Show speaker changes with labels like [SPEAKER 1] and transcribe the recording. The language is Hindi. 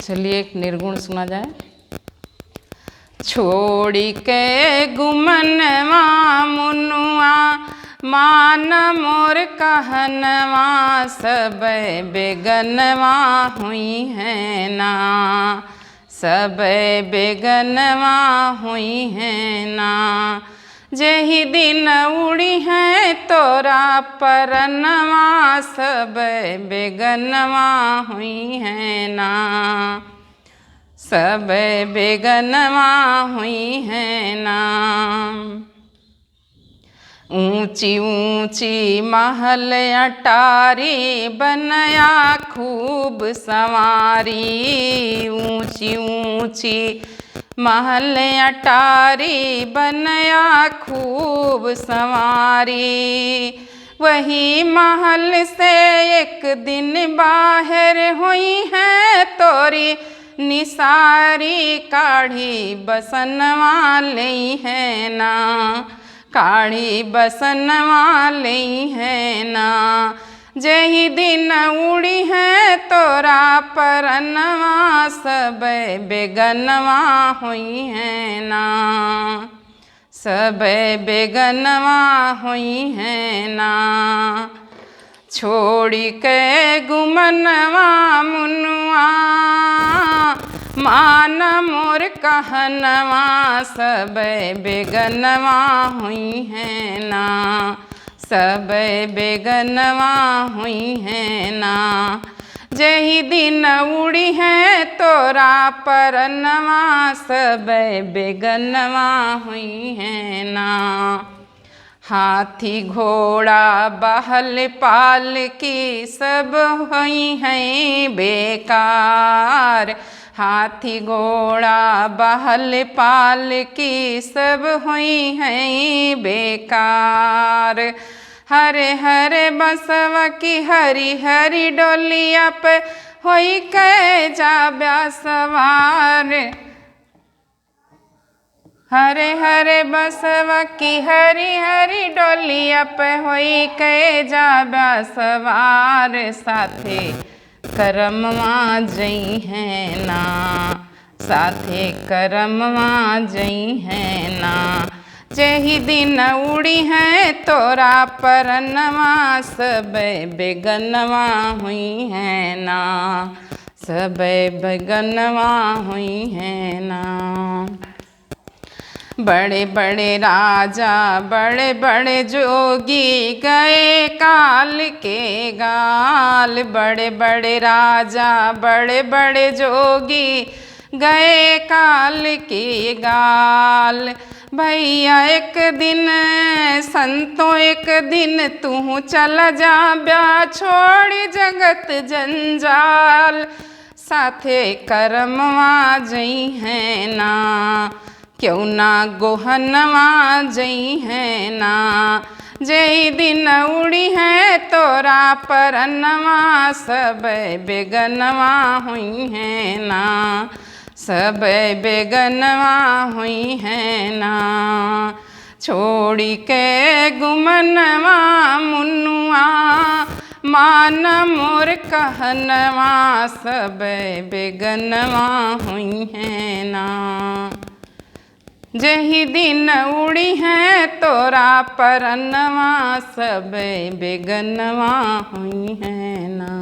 [SPEAKER 1] चलिए एक निर्गुण सुना जाए। छोड़ी के गुमनवा मुनुआ मान मोर कहनवा सब बेगनवा हुई है ना, सब बेगनवा हुई है ना। जेहि दिन उड़ी है तोरा परनवा सब बेगनवा हुई है ना, सब बेगनवा हुई है ना। ऊंची ऊंची महल अटारी बनया खूब संवारी, ऊंची ऊंची महल अटारी बनया खूब संवारी। वही महल से एक दिन बाहर हुई है तोरी निसारी, काढ़ी बसनवा लई है ना, काढ़ी बसनवा लई है ना। जेहि दिन उड़ी है तोरा परनवा सब बेगनवा हुई है ना, सब बेगनवा हुई है ना। छोड़ी के गुमनवा मुनुआ मान मोर कहनवा सब बेगनवा हुई है ना, सब बेगनवा हुई है ना। जेहि दिन उड़ी है तोरा परनवा सब बेगनवा हुई है ना। हाथी घोड़ा बहल पाल की सब हुई हैं बेकार, हाथी घोड़ा बहल पाल की सब हुई हैं बेकार। हरे हरे बसवा की हरी हरी डोलिया पे होई के जाब्या सवार, हरे हरे बसवा की हरी हरी डोलिया पे होई के जाब्या सवार। साथे करमवा जई है ना, साथे करमवा जई है ना। जेहि दिन उड़ी है तोरा परनवा सब बेगनवा हुई है ना, सब बेगनवा हुई है ना। बड़े बड़े राजा बड़े बड़े जोगी गए काल के गाल, बड़े बड़े राजा बड़े बड़े जोगी गए काल के गाल। भैया एक दिन संतों एक दिन तू चला जा ब्या छोड़ी जगत जंजाल, साथे करमवा जई है ना, क्यों ना गोहनवा जई है ना। जेहि दिन उड़ी है तोरा परनवा सब बेगनवा हुई है ना, सब बेगनवा हुई है ना। छोड़ी के गुमनवा मुनुआ मान मोर कहनवा सब बेगनवा हुई है ना। जेहि दिन उड़ी है तोरा परनवा सब बेगनवा हुई है ना।